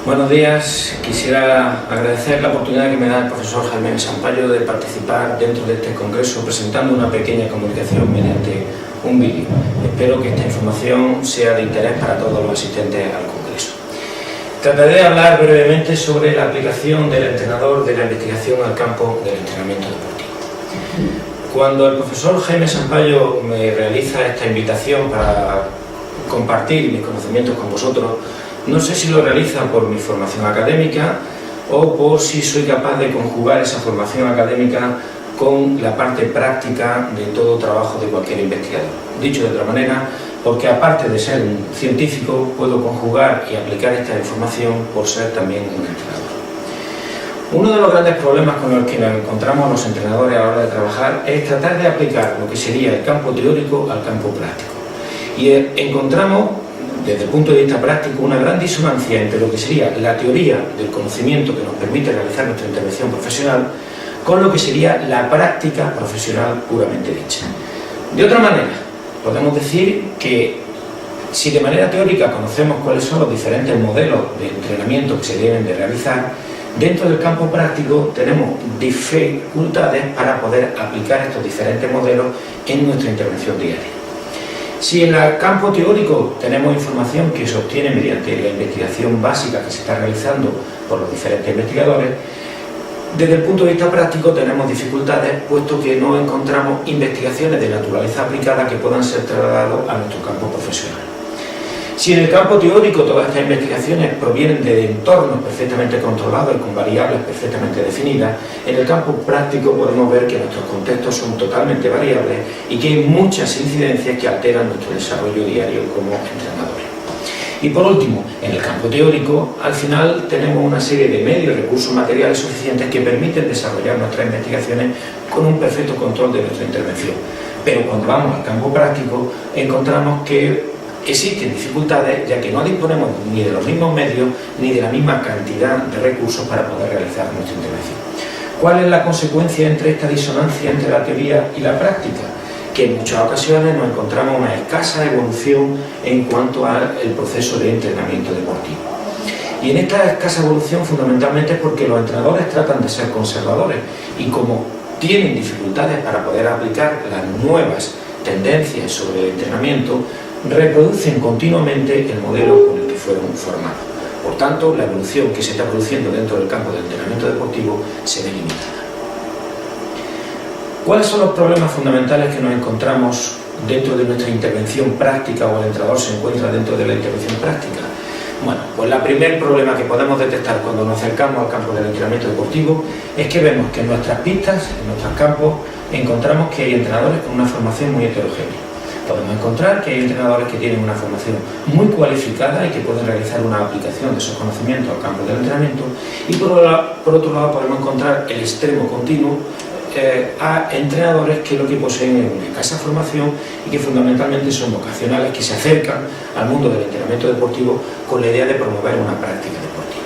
Buenos días. Quisiera agradecer la oportunidad que me da el profesor Jaime Sampayo de participar dentro de este congreso presentando una pequeña comunicación mediante un vídeo. Espero que esta información sea de interés para todos los asistentes al congreso. Trataré de hablar brevemente sobre la aplicación del entrenador de la investigación al campo del entrenamiento deportivo. Cuando el profesor Jaime Sampayo me realiza esta invitación para compartir mis conocimientos con vosotros, no sé si lo realiza por mi formación académica o por si soy capaz de conjugar esa formación académica con la parte práctica de todo trabajo de cualquier investigador. Dicho de otra manera, porque aparte de ser un científico, puedo conjugar y aplicar esta información por ser también un entrenador. Uno de los grandes problemas con los que nos encontramos los entrenadores a la hora de trabajar es tratar de aplicar lo que sería el campo teórico al campo práctico. Y encontramos, desde el punto de vista práctico, una gran disonancia entre lo que sería la teoría del conocimiento que nos permite realizar nuestra intervención profesional con lo que sería la práctica profesional puramente dicha. De otra manera, podemos decir que si de manera teórica conocemos cuáles son los diferentes modelos de entrenamiento que se deben de realizar, dentro del campo práctico tenemos dificultades para poder aplicar estos diferentes modelos en nuestra intervención diaria. Si en el campo teórico tenemos información que se obtiene mediante la investigación básica que se está realizando por los diferentes investigadores, desde el punto de vista práctico tenemos dificultades puesto que no encontramos investigaciones de naturaleza aplicada que puedan ser trasladadas a nuestro campo profesional. Si en el campo teórico todas estas investigaciones provienen de entornos perfectamente controlados y con variables perfectamente definidas, en el campo práctico podemos ver que nuestros contextos son totalmente variables y que hay muchas incidencias que alteran nuestro desarrollo diario como entrenadores. Y por último, en el campo teórico, al final tenemos una serie de medios y recursos materiales suficientes que permiten desarrollar nuestras investigaciones con un perfecto control de nuestra intervención. Pero cuando vamos al campo práctico, encontramos que existen dificultades ya que no disponemos ni de los mismos medios ni de la misma cantidad de recursos para poder realizar nuestra intervención. ¿Cuál es la consecuencia entre esta disonancia entre la teoría y la práctica? Que en muchas ocasiones nos encontramos una escasa evolución en cuanto al proceso de entrenamiento deportivo. Y en esta escasa evolución fundamentalmente es porque los entrenadores tratan de ser conservadores y como tienen dificultades para poder aplicar las nuevas tendencias sobre el entrenamiento, reproducen continuamente el modelo con el que fueron formados. Por tanto, la evolución que se está produciendo dentro del campo del entrenamiento deportivo se ve limitada. ¿Cuáles son los problemas fundamentales que nos encontramos dentro de nuestra intervención práctica o el entrenador se encuentra dentro de la intervención práctica? Bueno, pues el primer problema que podemos detectar cuando nos acercamos al campo del entrenamiento deportivo es que vemos que en nuestras pistas, en nuestros campos, encontramos que hay entrenadores con una formación muy heterogénea. Podemos encontrar que hay entrenadores que tienen una formación muy cualificada y que pueden realizar una aplicación de esos conocimientos al campo del entrenamiento y por otro lado podemos encontrar el extremo continuo a entrenadores que lo que poseen es una escasa formación y que fundamentalmente son vocacionales que se acercan al mundo del entrenamiento deportivo con la idea de promover una práctica deportiva.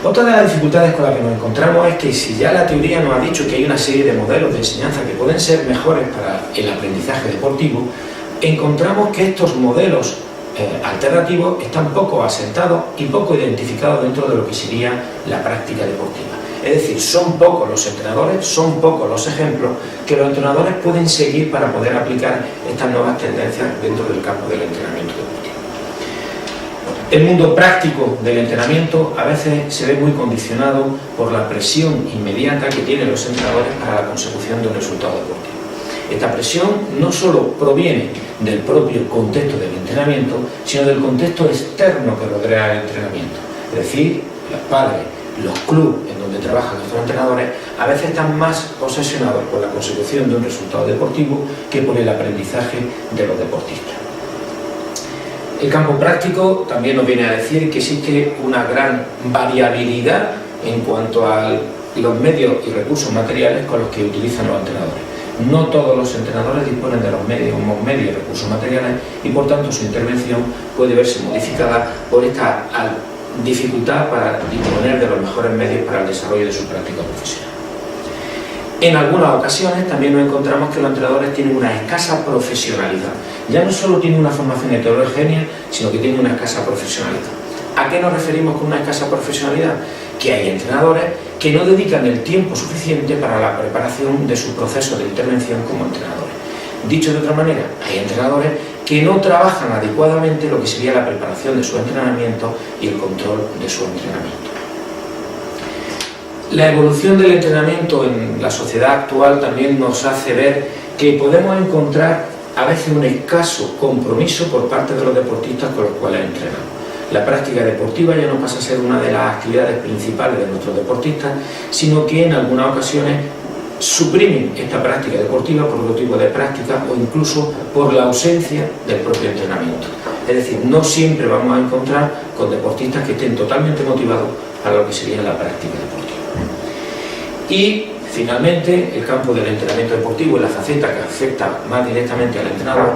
Otra de las dificultades con las que nos encontramos es que si ya la teoría nos ha dicho que hay una serie de modelos de enseñanza que pueden ser mejores para el aprendizaje deportivo, encontramos que estos modelos alternativos están poco asentados y poco identificados dentro de lo que sería la práctica deportiva. Es decir, son pocos los entrenadores, son pocos los ejemplos que los entrenadores pueden seguir para poder aplicar estas nuevas tendencias dentro del campo del entrenamiento deportivo. El mundo práctico del entrenamiento a veces se ve muy condicionado por la presión inmediata que tienen los entrenadores para la consecución de un resultado deportivo. Esta presión no solo proviene del propio contexto del entrenamiento, sino del contexto externo que rodea el entrenamiento. Es decir, los padres, los clubes en donde trabajan nuestros entrenadores a veces están más obsesionados por la consecución de un resultado deportivo que por el aprendizaje de los deportistas. El campo práctico también nos viene a decir que existe una gran variabilidad en cuanto a los medios y recursos materiales con los que utilizan los entrenadores. No todos los entrenadores disponen de los medios y recursos materiales y por tanto su intervención puede verse modificada por esta dificultad para disponer de los mejores medios para el desarrollo de su práctica profesional. En algunas ocasiones también nos encontramos que los entrenadores tienen una escasa profesionalidad. Ya no solo tienen una formación heterogénea, sino que tienen una escasa profesionalidad. ¿A qué nos referimos con una escasa profesionalidad? Que hay entrenadores que no dedican el tiempo suficiente para la preparación de su proceso de intervención como entrenadores. Dicho de otra manera, hay entrenadores que no trabajan adecuadamente lo que sería la preparación de su entrenamiento y el control de su entrenamiento. La evolución del entrenamiento en la sociedad actual también nos hace ver que podemos encontrar a veces un escaso compromiso por parte de los deportistas con los cuales entrenamos. La práctica deportiva ya no pasa a ser una de las actividades principales de nuestros deportistas, sino que en algunas ocasiones suprimen esta práctica deportiva por otro tipo de prácticas o incluso por la ausencia del propio entrenamiento. Es decir, no siempre vamos a encontrar con deportistas que estén totalmente motivados para lo que sería la práctica deportiva. Y finalmente, el campo del entrenamiento deportivo y la faceta que afecta más directamente al entrenador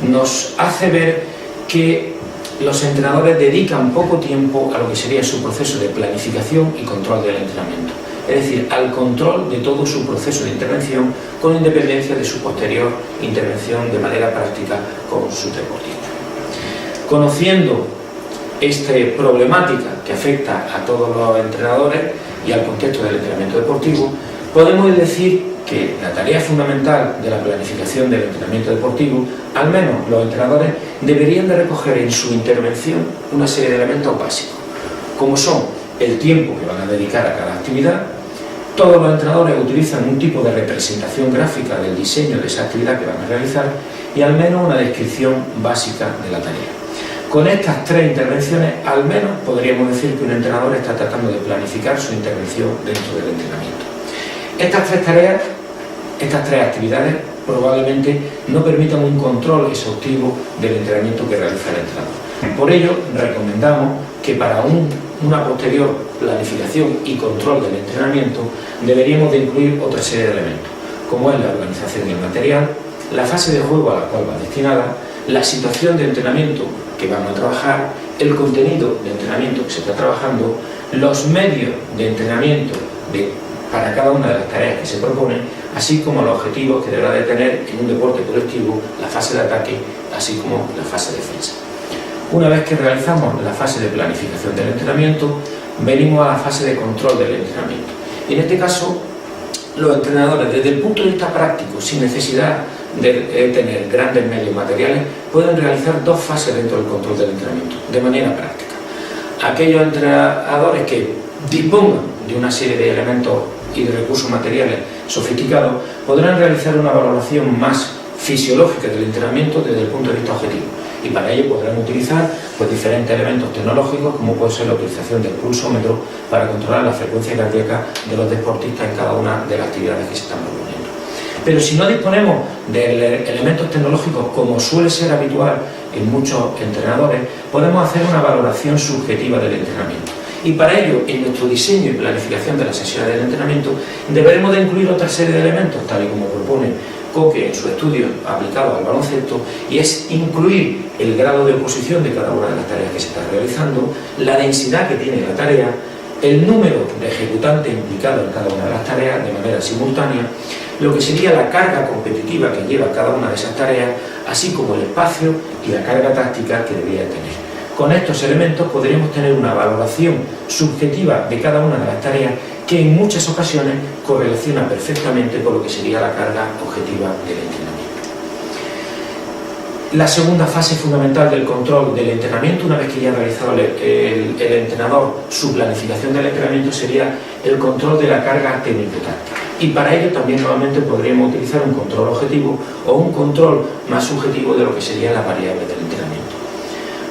nos hace ver que los entrenadores dedican poco tiempo a lo que sería su proceso de planificación y control del entrenamiento, es decir, al control de todo su proceso de intervención con independencia de su posterior intervención de manera práctica con sus deportistas. Conociendo esta problemática que afecta a todos los entrenadores y al contexto del entrenamiento deportivo, podemos decir que la tarea fundamental de la planificación del entrenamiento deportivo, al menos los entrenadores deberían de recoger en su intervención una serie de elementos básicos, como son el tiempo que van a dedicar a cada actividad. Todos los entrenadores utilizan un tipo de representación gráfica del diseño de esa actividad que van a realizar y al menos una descripción básica de la tarea. Con estas tres intervenciones, al menos podríamos decir que un entrenador está tratando de planificar su intervención dentro del entrenamiento. Estas tres tareas, estas tres actividades, probablemente no permitan un control exhaustivo del entrenamiento que realiza el entrenador. Por ello, recomendamos que para una posterior planificación y control del entrenamiento deberíamos de incluir otra serie de elementos, como es la organización del material, la fase de juego a la cual va destinada, la situación de entrenamiento que vamos a trabajar, el contenido de entrenamiento que se está trabajando, los medios de entrenamiento para cada una de las tareas que se proponen, así como los objetivos que deberá de tener en un deporte colectivo la fase de ataque, así como la fase de defensa. Una vez que realizamos la fase de planificación del entrenamiento, venimos a la fase de control del entrenamiento. Y en este caso, los entrenadores, desde el punto de vista práctico, sin necesidad de tener grandes medios materiales, pueden realizar dos fases dentro del control del entrenamiento, de manera práctica. Aquellos entrenadores que dispongan de una serie de elementos y de recursos materiales sofisticados podrán realizar una valoración más fisiológica del entrenamiento desde el punto de vista objetivo, y para ello podrán utilizar diferentes elementos tecnológicos, como puede ser la utilización del pulsómetro para controlar la frecuencia cardíaca de los deportistas en cada una de las actividades que se están proponiendo. Pero si no disponemos de elementos tecnológicos, como suele ser habitual en muchos entrenadores, podemos hacer una valoración subjetiva del entrenamiento. Y para ello, en nuestro diseño y planificación de las sesiones del entrenamiento, deberemos de incluir otra serie de elementos, tal y como propone Koke en su estudio aplicado al baloncesto, y es incluir el grado de oposición de cada una de las tareas que se está realizando, la densidad que tiene la tarea, el número de ejecutantes implicados en cada una de las tareas de manera simultánea, lo que sería la carga competitiva que lleva cada una de esas tareas, así como el espacio y la carga táctica que debería tener. Con estos elementos podremos tener una valoración subjetiva de cada una de las tareas que en muchas ocasiones correlaciona perfectamente con lo que sería la carga objetiva del entrenamiento. La segunda fase fundamental del control del entrenamiento, una vez que ya ha realizado el entrenador su planificación del entrenamiento, sería el control de la carga técnico-táctica. Y para ello también nuevamente podríamos utilizar un control objetivo o un control más subjetivo de lo que serían las variables del entrenamiento.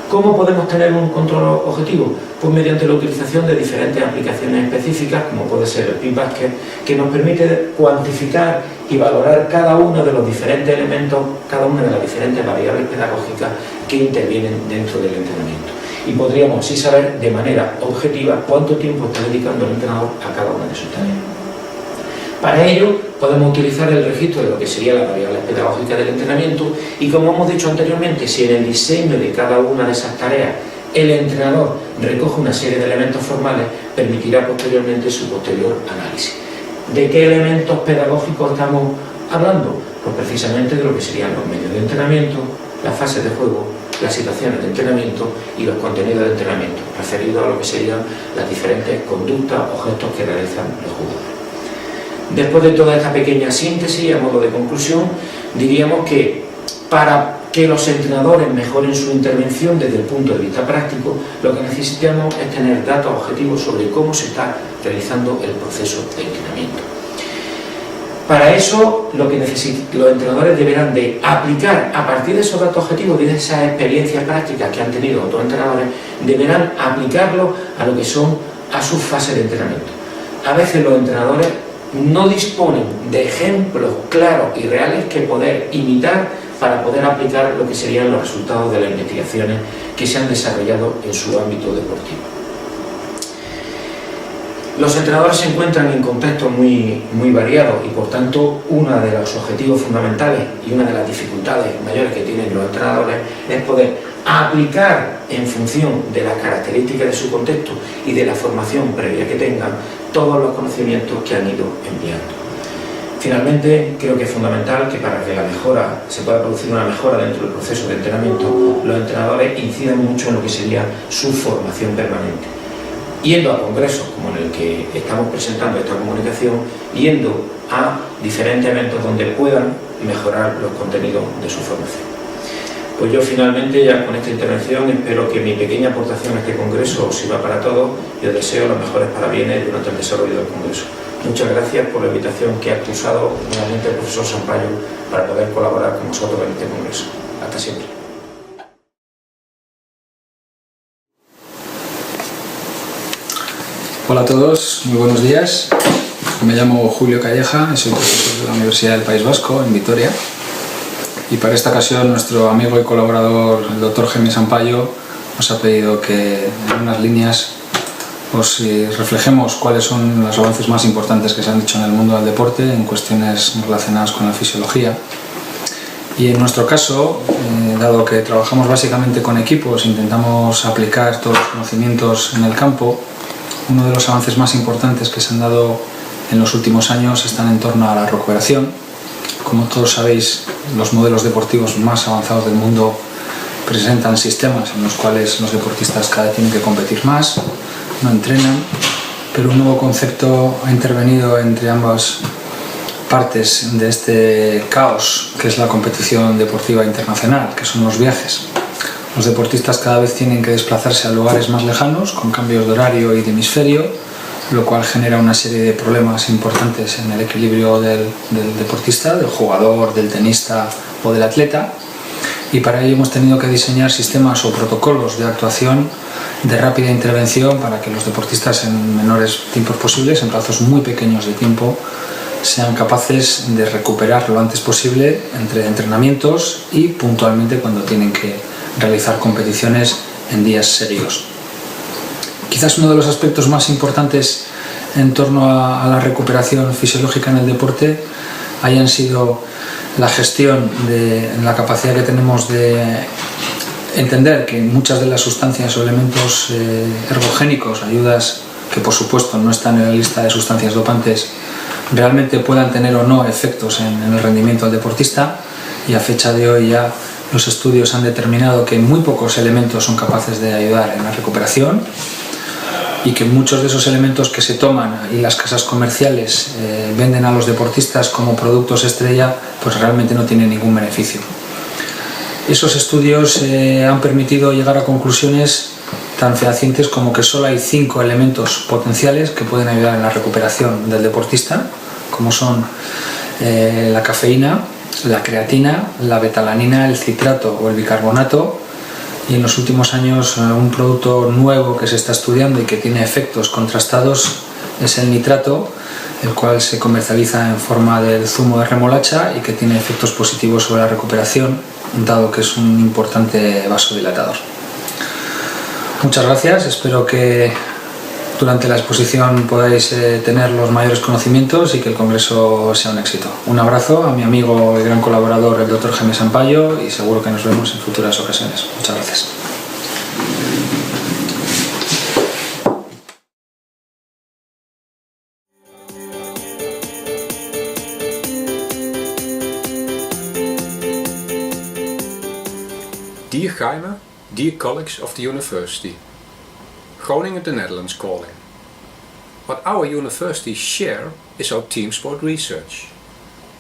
¿Cómo podemos tener un control objetivo? Pues mediante la utilización de diferentes aplicaciones específicas, como puede ser el Pin Basket, que nos permite cuantificar y valorar cada uno de los diferentes elementos, cada una de las diferentes variables pedagógicas que intervienen dentro del entrenamiento. Y podríamos así saber de manera objetiva cuánto tiempo está dedicando el entrenador a cada una de sus tareas. Para ello, podemos utilizar el registro de lo que sería la variable pedagógica del entrenamiento y, como hemos dicho anteriormente, si en el diseño de cada una de esas tareas el entrenador recoge una serie de elementos formales, permitirá posteriormente su posterior análisis. ¿De qué elementos pedagógicos estamos hablando? Pues precisamente de lo que serían los medios de entrenamiento, las fases de juego, las situaciones de entrenamiento y los contenidos de entrenamiento, referidos a lo que serían las diferentes conductas o gestos que realizan los jugadores. Después de toda esta pequeña síntesis, a modo de conclusión, diríamos que para que los entrenadores mejoren su intervención desde el punto de vista práctico, lo que necesitamos es tener datos objetivos sobre cómo se está realizando el proceso de entrenamiento. Para eso, los entrenadores deberán de aplicar, a partir de esos datos objetivos y de esas experiencias prácticas que han tenido otros entrenadores, deberán aplicarlo a lo que son a sus fases de entrenamiento. A veces los entrenadores no disponen de ejemplos claros y reales que poder imitar para poder aplicar lo que serían los resultados de las investigaciones que se han desarrollado en su ámbito deportivo. Los entrenadores se encuentran en contextos muy variados y por tanto uno de los objetivos fundamentales y una de las dificultades mayores que tienen los entrenadores es poder aplicar en función de las características de su contexto y de la formación previa que tengan todos los conocimientos que han ido enviando. Finalmente, creo que es fundamental que para que se pueda producir una mejora dentro del proceso de entrenamiento, los entrenadores incidan mucho en lo que sería su formación permanente. Yendo a congresos como en el que estamos presentando esta comunicación, yendo a diferentes eventos donde puedan mejorar los contenidos de su formación. Pues yo finalmente, ya con esta intervención, espero que mi pequeña aportación a este congreso os sirva para todos y os deseo los mejores parabienes durante el desarrollo del congreso. Muchas gracias por la invitación que ha cursado nuevamente el profesor Sampayo para poder colaborar con vosotros en este congreso. Hasta siempre. Hola a todos, muy buenos días. Me llamo Julio Calleja y soy profesor de la Universidad del País Vasco, en Vitoria. Y para esta ocasión nuestro amigo y colaborador, el doctor Jaime Sampayo, nos ha pedido que en unas líneas os reflejemos cuáles son los avances más importantes que se han hecho en el mundo del deporte en cuestiones relacionadas con la fisiología. Y en nuestro caso, dado que trabajamos básicamente con equipos, intentamos aplicar todos los conocimientos en el campo, uno de los avances más importantes que se han dado en los últimos años están en torno a la recuperación. Como todos sabéis, los modelos deportivos más avanzados del mundo presentan sistemas en los cuales los deportistas cada vez tienen que competir más, no entrenan, pero un nuevo concepto ha intervenido entre ambas partes de este caos que es la competición deportiva internacional, que son los viajes. Los deportistas cada vez tienen que desplazarse a lugares más lejanos, con cambios de horario y de hemisferio, lo cual genera una serie de problemas importantes en el equilibrio del deportista, del jugador, del tenista o del atleta. Y para ello hemos tenido que diseñar sistemas o protocolos de actuación de rápida intervención para que los deportistas en menores tiempos posibles, en plazos muy pequeños de tiempo, sean capaces de recuperar lo antes posible entre entrenamientos y puntualmente cuando tienen que realizar competiciones en días serios. Quizás uno de los aspectos más importantes en torno a la recuperación fisiológica en el deporte hayan sido la gestión de la capacidad que tenemos de entender que muchas de las sustancias o elementos ergogénicos, ayudas que por supuesto no están en la lista de sustancias dopantes, realmente puedan tener o no efectos en el rendimiento del deportista, y a fecha de hoy ya los estudios han determinado que muy pocos elementos son capaces de ayudar en la recuperación y que muchos de esos elementos que se toman y las casas comerciales venden a los deportistas como productos estrella, pues realmente no tienen ningún beneficio. Esos estudios han permitido llegar a conclusiones tan fehacientes como que solo hay 5 elementos potenciales que pueden ayudar en la recuperación del deportista, como son la cafeína, la creatina, la betalanina, el citrato o el bicarbonato, y en los últimos años un producto nuevo que se está estudiando y que tiene efectos contrastados es el nitrato, el cual se comercializa en forma del zumo de remolacha y que tiene efectos positivos sobre la recuperación, dado que es un importante vasodilatador. Muchas gracias, espero que durante la exposición podáis tener los mayores conocimientos y que el congreso sea un éxito. Un abrazo a mi amigo y gran colaborador, el doctor Jaime Sampayo, y seguro que nos vemos en futuras ocasiones. Muchas gracias. Dear Jaime, dear colleagues of the university, Groningen, the Netherlands calling. What our universities share is our team sport research.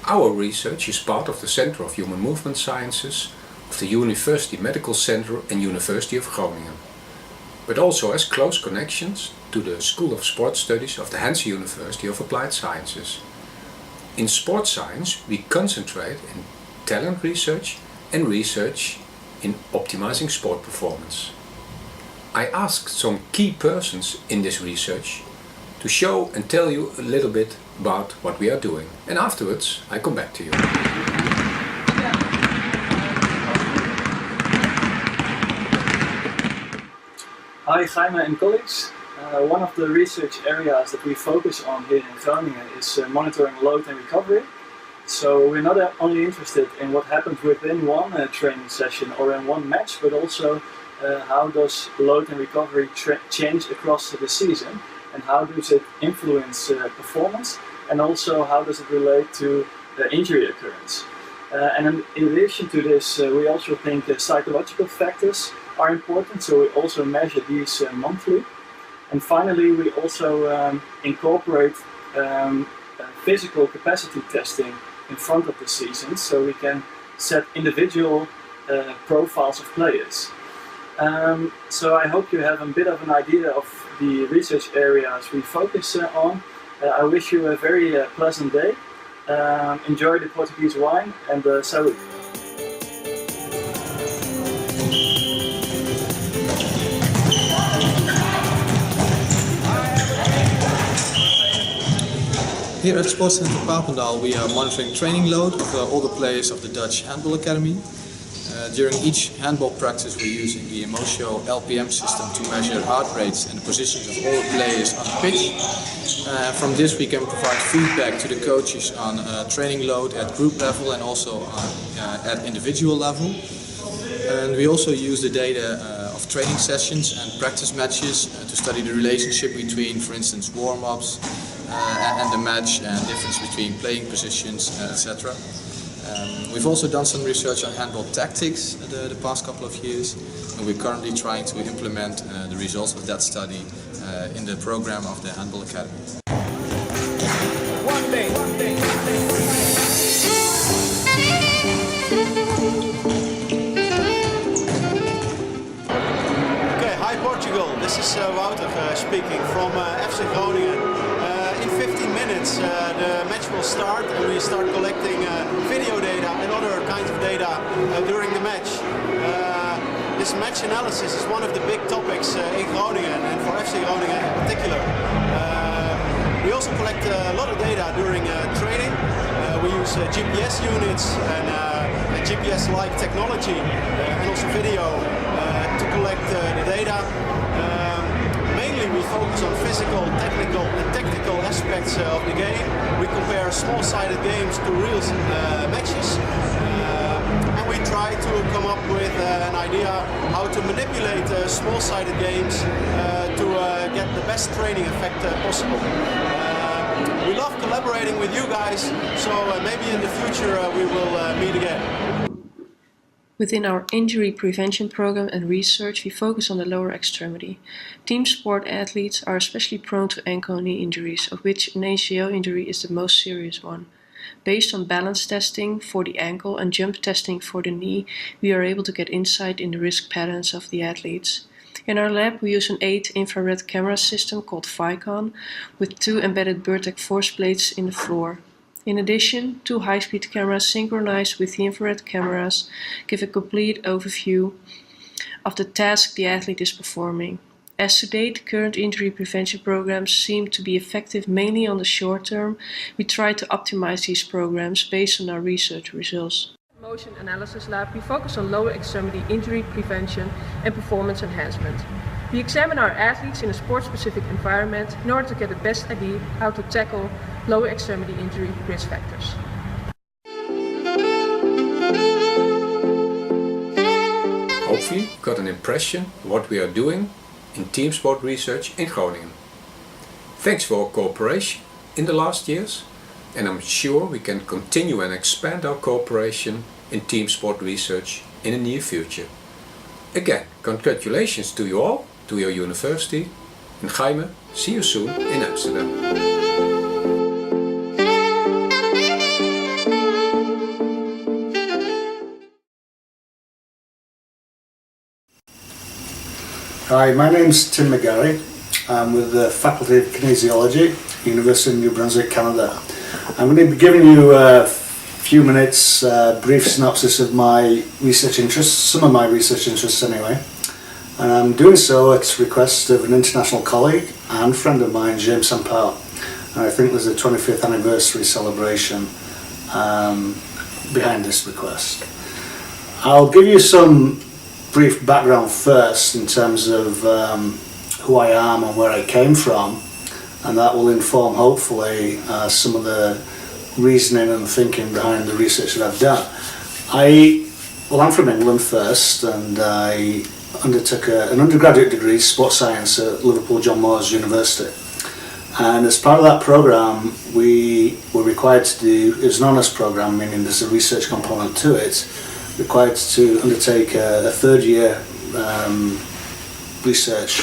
Our research is part of the Center of Human Movement Sciences of the University Medical Center and University of Groningen, but also has close connections to the School of Sport Studies of the Hanze University of Applied Sciences. In sports science, we concentrate in talent research and research in optimizing sport performance. I asked some key persons in this research to show and tell you a little bit about what we are doing, and afterwards I come back to you. Hi Jaime and colleagues. One of the research areas that we focus on here in Groningen is monitoring load and recovery. So we're not only interested in what happens within one training session or in one match, but also how does load and recovery change across the season, and how does it influence performance, and also how does it relate to injury occurrence. And in addition to this, we also think psychological factors are important, so we also measure these monthly. And finally, we also incorporate physical capacity testing in front of the season, so we can set individual profiles of players. So I hope you have a bit of an idea of the research areas we focus on. I wish you a very pleasant day. Enjoy the Portuguese wine, and salute. Here at Sports Center Papendal we are monitoring training load of all the players of the Dutch Handball Academy. During each handball practice we're using the Emotio LPM system to measure heart rates and the positions of all the players on the pitch. From this we can provide feedback to the coaches on training load at group level and also at individual level. And we also use the data of training sessions and practice matches to study the relationship between, for instance, warm-ups and the match, and difference between playing positions, etc. We've also done some research on handball tactics the past couple of years, and we're currently trying to implement the results of that study in the program of the Handball Academy. Okay, hi Portugal, this is Wouter speaking from FC Groningen. In 15 minutes the match will start, and we start collecting video data and other kinds of data during the match. This match analysis is one of the big topics in Groningen, and for FC Groningen in particular. We also collect a lot of data during training. We use GPS units and GPS-like technology and also video to collect the data. Mainly we focus on physical, technical and tactical aspects of the game. We compare small-sided games to real matches, and we try to come up with an idea how to manipulate small-sided games to get the best training effect possible. We love collaborating with you guys, so maybe in the future we will meet again. Within our injury prevention program and research, we focus on the lower extremity. Team sport athletes are especially prone to ankle and knee injuries, of which an ACL injury is the most serious one. Based on balance testing for the ankle and jump testing for the knee, we are able to get insight in the risk patterns of the athletes. In our lab, we use an 8 infrared camera system called Vicon with 2 embedded Bertec force plates in the floor. In addition, 2 high-speed cameras synchronized with the infrared cameras give a complete overview of the task the athlete is performing. As to date, current injury prevention programs seem to be effective mainly on the short term. We try to optimize these programs based on our research results. Motion Analysis Lab, we focus on lower extremity injury prevention and performance enhancement. We examine our athletes in a sport-specific environment in order to get the best idea how to tackle lower extremity injury risk factors. Hopefully you got an impression of what we are doing in team sport research in Groningen. Thanks for our cooperation in the last years, and I'm sure we can continue and expand our cooperation in team sport research in the near future. Again, congratulations to you all, to your university, and Jaime, see you soon in Amsterdam. Hi, my name's Tim McGarry. I'm with the Faculty of Kinesiology, University of New Brunswick, Canada. I'm going to be giving you a few minutes brief synopsis of my research interests, some of my research interests anyway. And I'm doing so at request of an international colleague and friend of mine, James Sampaio. And I think there's a 25th anniversary celebration behind this request. I'll give you some brief background first in terms of who I am and where I came from, and that will inform hopefully some of the reasoning and thinking behind the research that I've done. I'm from England first, and I undertook an undergraduate degree, sports science, at Liverpool John Moores University. And as part of that programme, we were required to do, it was an honours programme, meaning there's a research component to it, required to undertake a third year research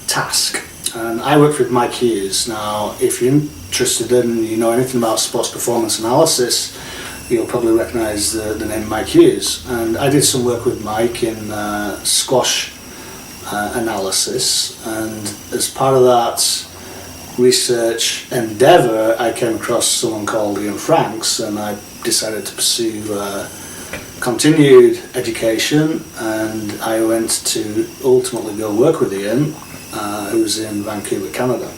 task. And I worked with Mike Hughes. Now, if you're interested in, you know anything about sports performance analysis, you'll probably recognise the name Mike Hughes. And I did some work with Mike in squash analysis, and as part of that research endeavour, I came across someone called Ian Franks, and I decided to pursue continued education, and I went to ultimately go work with Ian, who's in Vancouver, Canada.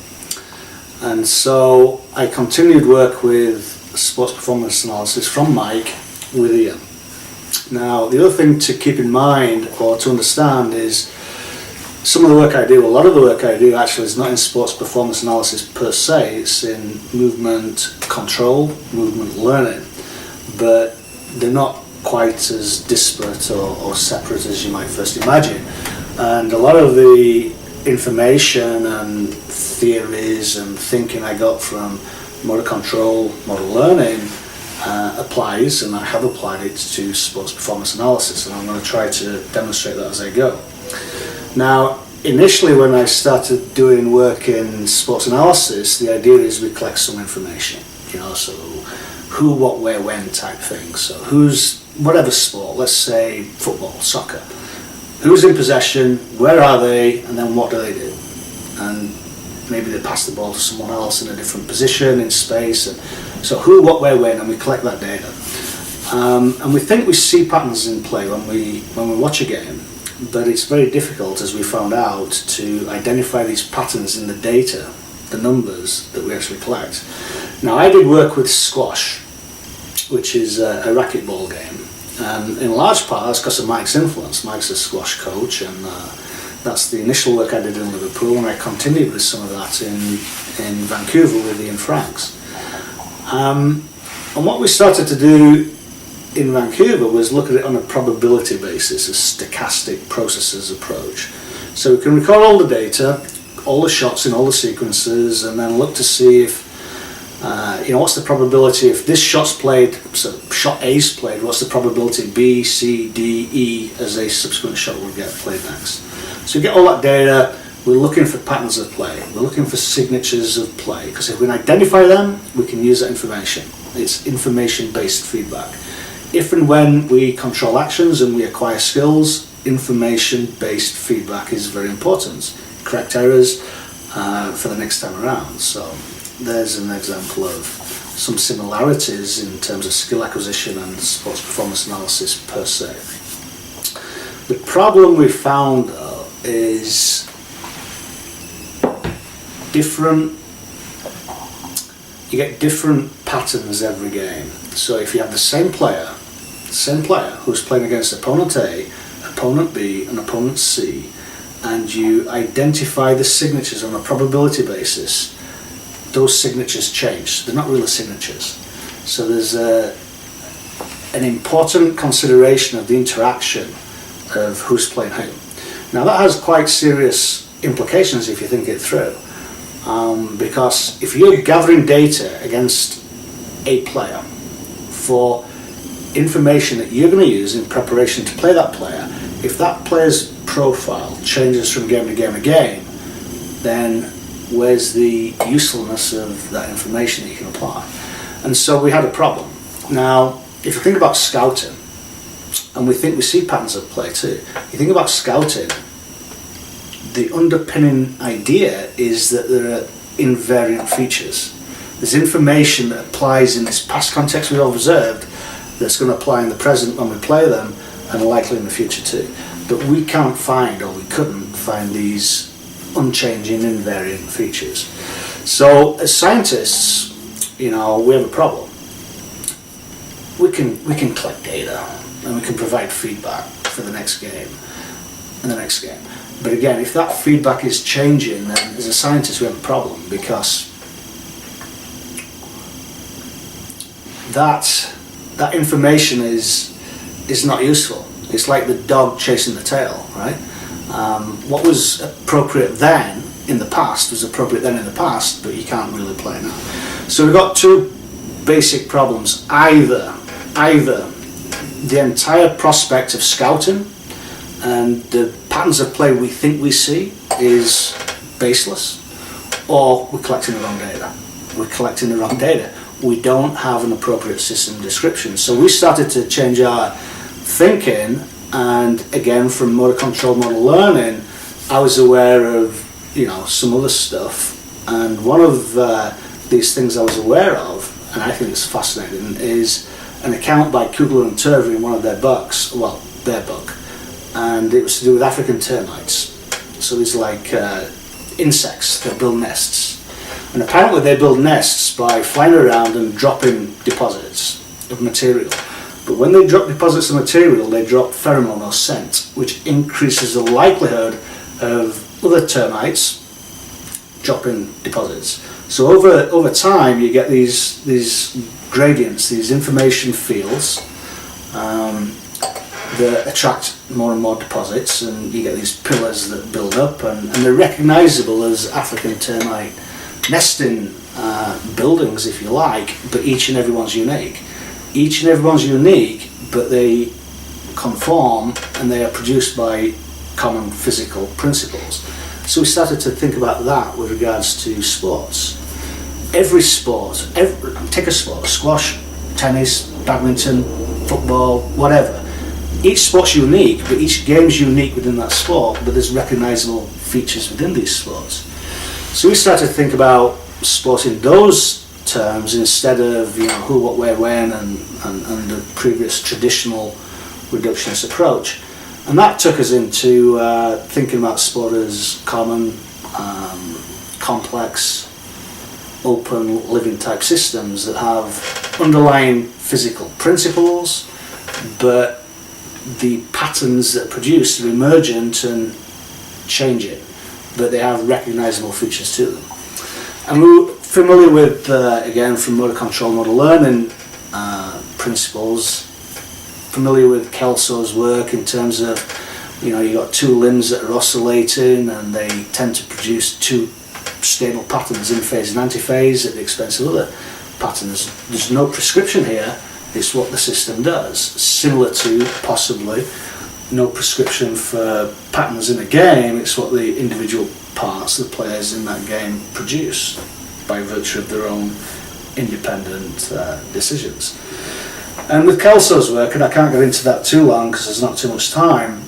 And so I continued work with sports performance analysis from Mike with Ian. Now, the other thing to keep in mind or to understand is some of the work I do, a lot of the work I do actually is not in sports performance analysis per se, it's in movement control, movement learning, but they're not quite as disparate or separate as you might first imagine. And a lot of the information and theories and thinking I got from motor control, motor learning applies, and I have applied it to sports performance analysis, and I'm going to try to demonstrate that as I go. Now, initially when I started doing work in sports analysis, the idea is we collect some information, so who, what, where, when type thing. So who's, whatever sport, let's say football, soccer, who's in possession, where are they, and then what do they do? And maybe they pass the ball to someone else in a different position in space. And so who, what, where, when, and we collect that data. And we think we see patterns in play when we watch a game. But it's very difficult, as we found out, to identify these patterns in the data, the numbers that we actually collect. Now, I did work with squash, which is a racquetball game, and in large part that's because of Mike's influence. Mike's a squash coach, and that's the initial work I did in Liverpool, and I continued with some of that in Vancouver with Ian Franks. And what we started to do in Vancouver was look at it on a probability basis, a stochastic processes approach. So we can record all the data, all the shots in all the sequences, and then look to see if, what's the probability if this shot's played, so shot A's played, what's the probability B, C, D, E as a subsequent shot will get played next. So we get all that data, we're looking for patterns of play, we're looking for signatures of play, because if we can identify them, we can use that information. It's information-based feedback. If and when we control actions and we acquire skills, information-based feedback is very important. Correct errors for the next time around. So there's an example of some similarities in terms of skill acquisition and sports performance analysis per se. The problem we found though is you get different patterns every game. So if you have the same player who's playing against opponent A, opponent B and opponent C, and you identify the signatures on a probability basis, those signatures change. They're not really signatures. So there's an important consideration of the interaction of who's playing who. Now that has quite serious implications if you think it through. Because if you're gathering data against a player for information that you're going to use in preparation to play that player, if that player's profile changes from game to game to game, then where's the usefulness of that information that you can apply? And so we had a problem. Now, if you think about scouting, and we see patterns of play too, you think about scouting, the underpinning idea is that there are invariant features. There's information that applies in this past context we've observed that's going to apply in the present when we play them, and likely in the future too. But we can't find, or we couldn't find, these unchanging invariant features. So as scientists, we have a problem. We can collect data and we can provide feedback for the next game and the next game. But again, if that feedback is changing, then as a scientist we have a problem, because that information is not useful. It's like the dog chasing the tail, right? What was appropriate then in the past was appropriate then in the past, but you can't really play now. So we've got two basic problems. Either the entire prospect of scouting and the patterns of play we think we see is baseless, or we're collecting the wrong data. We're collecting the wrong data. We don't have an appropriate system description. So we started to change our thinking, and again, from motor control model learning, I was aware of some other stuff, and one of these things I was aware of, and I think it's fascinating, is an account by Kugler and Turvey in one of their books, their book, and it was to do with African termites. So these are like insects that build nests, and apparently they build nests by flying around and dropping deposits of material. But when they drop deposits of material, they drop pheromone or scent, which increases the likelihood of other termites dropping deposits. So over time, you get these gradients, these information fields that attract more and more deposits, and you get these pillars that build up, and they're recognizable as African termite nesting buildings, if you like, but each and every one's unique. Each and every one's unique, but they conform and they are produced by common physical principles. So we started to think about that with regards to sports. Every sport, take a sport, squash, tennis, badminton, football, whatever. Each sport's unique, but each game's unique within that sport, but there's recognizable features within these sports. So we started to think about sports in those terms instead of who, what, where, when, and the previous traditional reductionist approach. And that took us into thinking about sport as common, complex, open, living type systems that have underlying physical principles, but the patterns that are produced are emergent and changing, but they have recognizable features to them. And we were familiar with, again, from motor control model learning principles, familiar with Kelso's work in terms of, you got two limbs that are oscillating and they tend to produce two stable patterns, in phase and anti-phase, at the expense of other patterns. There's no prescription here, it's what the system does. Similar to, possibly, no prescription for patterns in a game, it's what the individual parts, the players in that game, produce by virtue of their own independent decisions. And with Kelso's work, and I can't get into that too long because there's not too much time,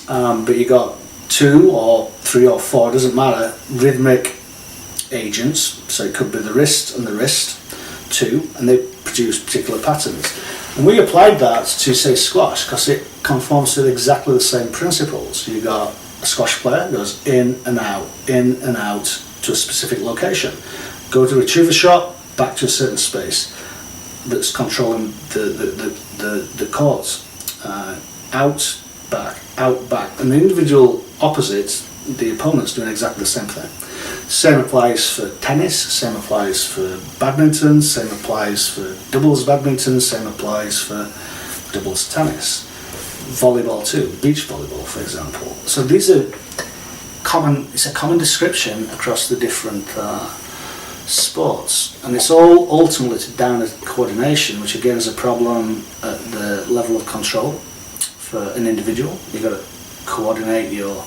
but you got 2 or 3 or 4, doesn't matter, rhythmic agents, so it could be the wrist and the wrist, 2, and they produce particular patterns. And we applied that to, say, squash, because it conforms to exactly the same principles. You got a squash player goes in and out to a specific location. Go to retrieve a shot, back to a certain space that's controlling the courts. Out, back. And the individual opposites, the opponent's doing exactly the same thing. Same applies for tennis, same applies for badminton, same applies for doubles badminton, same applies for doubles tennis. Volleyball too, beach volleyball for example. So these are common, it's a common description across the different sports, and it's all ultimately down to coordination, which again is a problem at level of control for an individual. You've got to coordinate your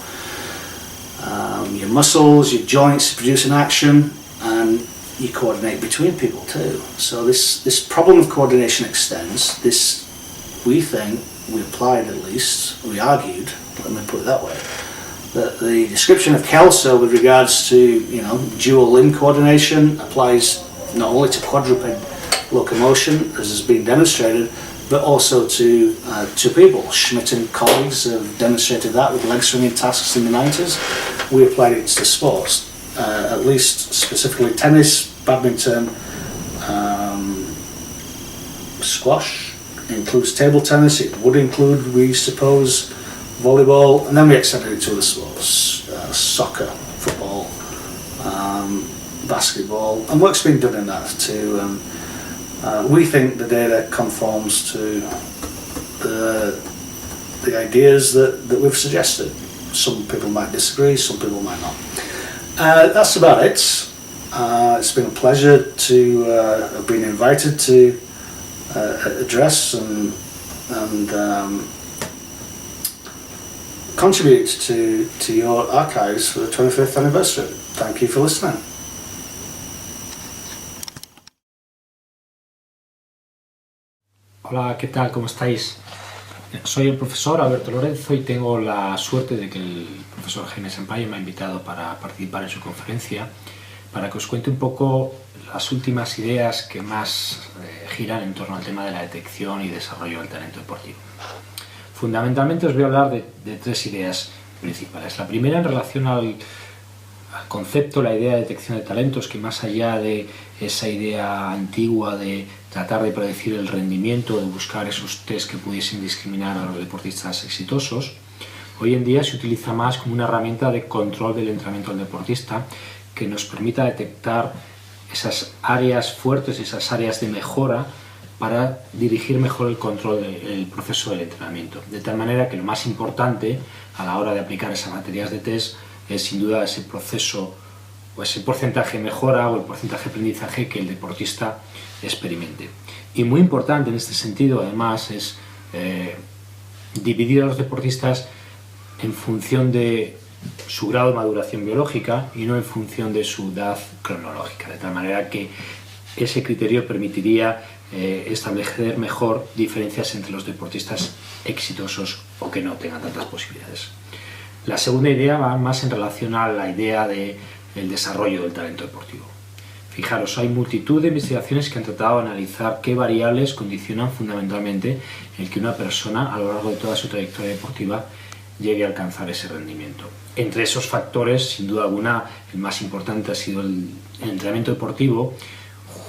muscles, your joints to produce an action, and you coordinate between people too. So this problem of coordination extends. This, we think, we applied at least, we argued, let me put it that way, that the description of Kelso with regards to dual limb coordination applies not only to quadruped locomotion, as has been demonstrated, but also to people. Schmidt and colleagues have demonstrated that with leg swinging tasks in the 90s. We applied it to sports, at least specifically tennis, badminton, squash, includes table tennis, it would include, we suppose, volleyball, and then we extended it to other sports, soccer, football, basketball, and work's been done in that too. We think the data conforms to the ideas that we've suggested. Some people might disagree, some people might not. That's about it. It's been a pleasure to have been invited to address and contribute to your archives for the 25th anniversary. Thank you for listening. Hola, ¿qué tal? ¿Cómo estáis? Soy el profesor Alberto Lorenzo y tengo la suerte de que el profesor Jaime Sampaio me ha invitado para participar en su conferencia para que os cuente un poco las últimas ideas que más giran en torno al tema de la detección y desarrollo del talento deportivo. Fundamentalmente os voy a hablar de tres ideas principales. La primera en relación al concepto, la idea de detección de talentos, que más allá de esa idea antigua de tratar de predecir el rendimiento, de buscar esos test que pudiesen discriminar a los deportistas exitosos, hoy en día se utiliza más como una herramienta de control del entrenamiento del deportista que nos permita detectar esas áreas fuertes, esas áreas de mejora para dirigir mejor el control del proceso del entrenamiento. De tal manera que lo más importante a la hora de aplicar esas materias de test es sin duda ese proceso o ese porcentaje de mejora o el porcentaje de aprendizaje que el deportista experimente. Y muy importante en este sentido además es dividir a los deportistas en función de su grado de maduración biológica y no en función de su edad cronológica, de tal manera que ese criterio permitiría establecer mejor diferencias entre los deportistas exitosos o que no tengan tantas posibilidades. La segunda idea va más en relación a la idea del desarrollo del talento deportivo. Fijaros, hay multitud de investigaciones que han tratado de analizar qué variables condicionan fundamentalmente el que una persona a lo largo de toda su trayectoria deportiva llegue a alcanzar ese rendimiento. Entre esos factores, sin duda alguna, el más importante ha sido el entrenamiento deportivo,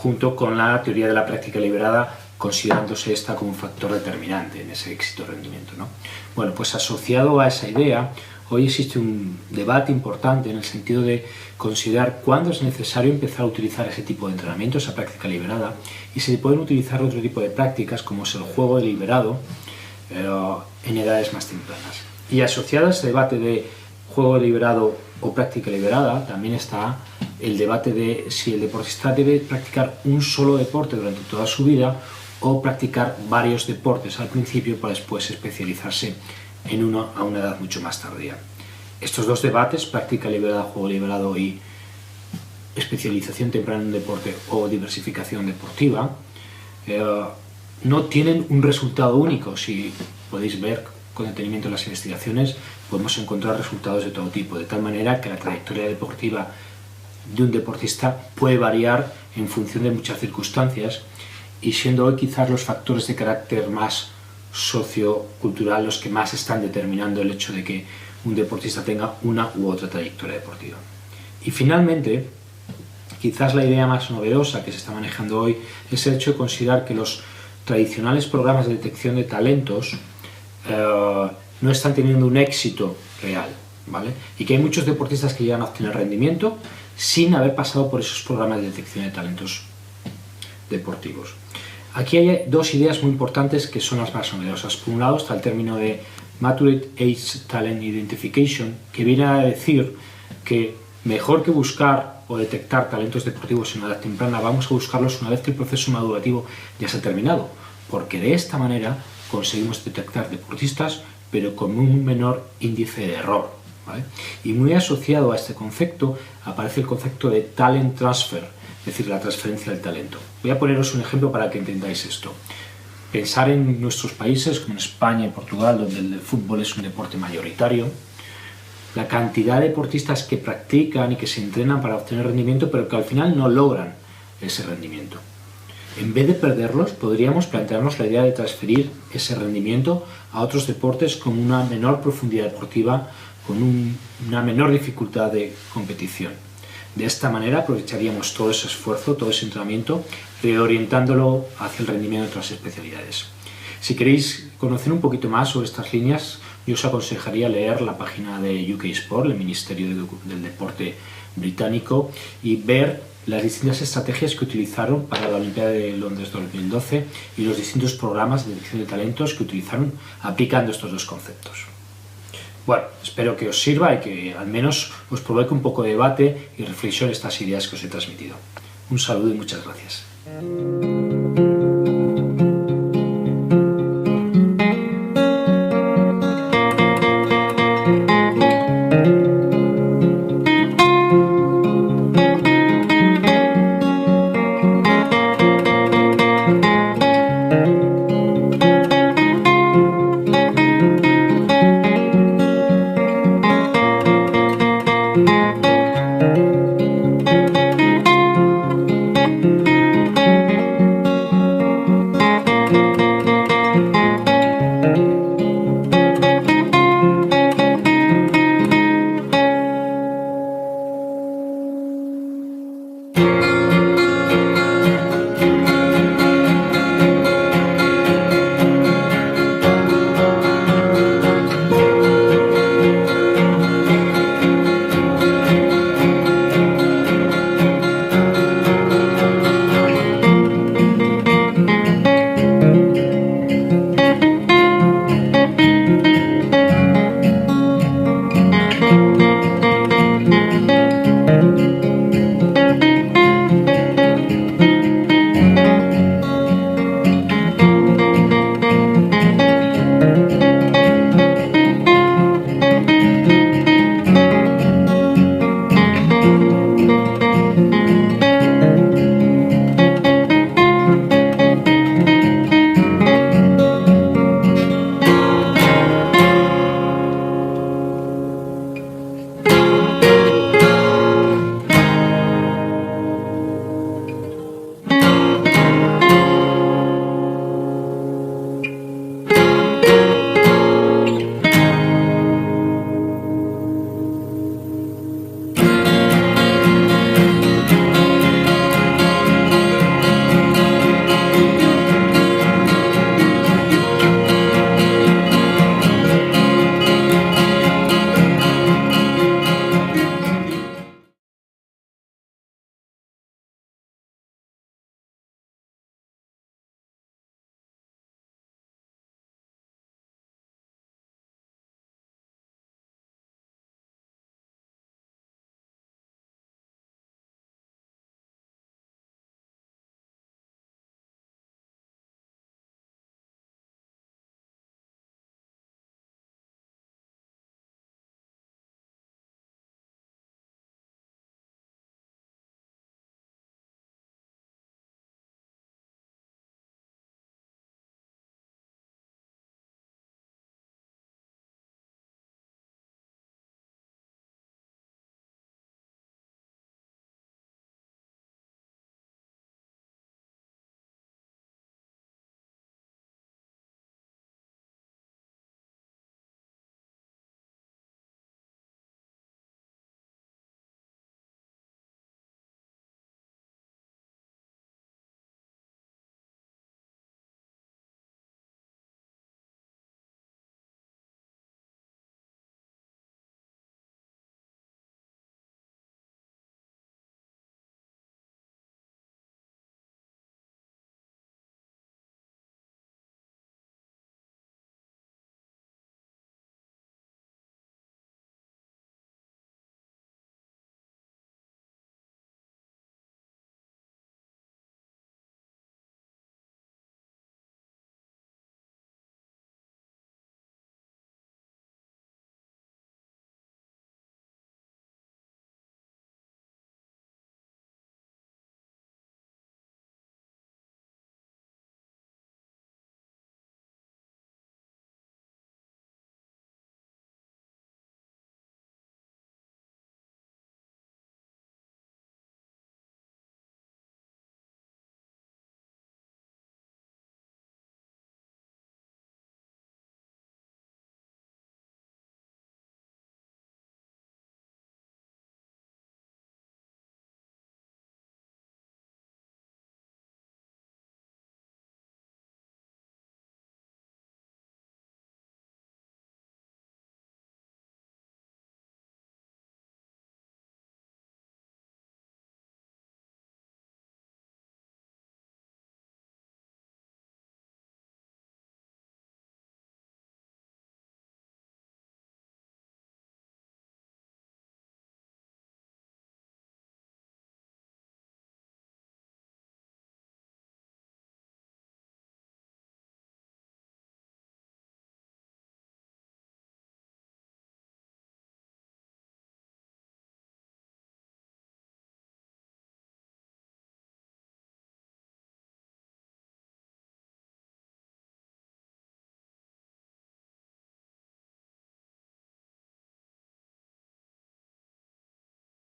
junto con la teoría de la práctica liberada, considerándose esta como un factor determinante en ese éxito rendimiento, ¿no? Bueno, pues asociado a esa idea, hoy existe un debate importante en el sentido de considerar cuándo es necesario empezar a utilizar ese tipo de entrenamiento, esa práctica liberada, y se pueden utilizar otro tipo de prácticas como es el juego deliberado en edades más tempranas. Y asociado a este debate de juego deliberado o práctica liberada, también está el debate de si el deportista debe practicar un solo deporte durante toda su vida o practicar varios deportes al principio para después especializarse en uno a una edad mucho más tardía. Estos dos debates, práctica liberada, juego liberado y especialización temprana en un deporte o diversificación deportiva, no tienen un resultado único. Si podéis ver con detenimiento las investigaciones, podemos encontrar resultados de todo tipo, de tal manera que la trayectoria deportiva de un deportista puede variar en función de muchas circunstancias, y siendo hoy quizás los factores de carácter más sociocultural los que más están determinando el hecho de que un deportista tenga una u otra trayectoria deportiva. Y finalmente, quizás la idea más novedosa que se está manejando hoy es el hecho de considerar que los tradicionales programas de detección de talentos no están teniendo un éxito real, ¿vale? Y que hay muchos deportistas que llegan a obtener rendimiento sin haber pasado por esos programas de detección de talentos deportivos. Aquí hay dos ideas muy importantes que son las más novedosas. Por un lado está el término de Maturate Age Talent Identification, que viene a decir que mejor que buscar o detectar talentos deportivos en una edad temprana, vamos a buscarlos una vez que el proceso madurativo ya se ha terminado, porque de esta manera conseguimos detectar deportistas, pero con un menor índice de error, ¿vale? Y muy asociado a este concepto aparece el concepto de talent transfer, es decir, la transferencia del talento. Voy a poneros un ejemplo para que entendáis esto. Pensar en nuestros países, como en España y Portugal, donde el fútbol es un deporte mayoritario, la cantidad de deportistas que practican y que se entrenan para obtener rendimiento, pero que al final no logran ese rendimiento. En vez de perderlos, podríamos plantearnos la idea de transferir ese rendimiento a otros deportes con una menor profundidad deportiva, con una menor dificultad de competición. De esta manera aprovecharíamos todo ese esfuerzo, todo ese entrenamiento, reorientándolo hacia el rendimiento de otras especialidades. Si queréis conocer un poquito más sobre estas líneas, yo os aconsejaría leer la página de UK Sport, el Ministerio del Deporte británico, y ver las distintas estrategias que utilizaron para la Olimpiada de Londres 2012 y los distintos programas de detección de talentos que utilizaron aplicando estos dos conceptos. Bueno, espero que os sirva y que al menos os provoque un poco de debate y reflexión estas ideas que os he transmitido. Un saludo y muchas gracias.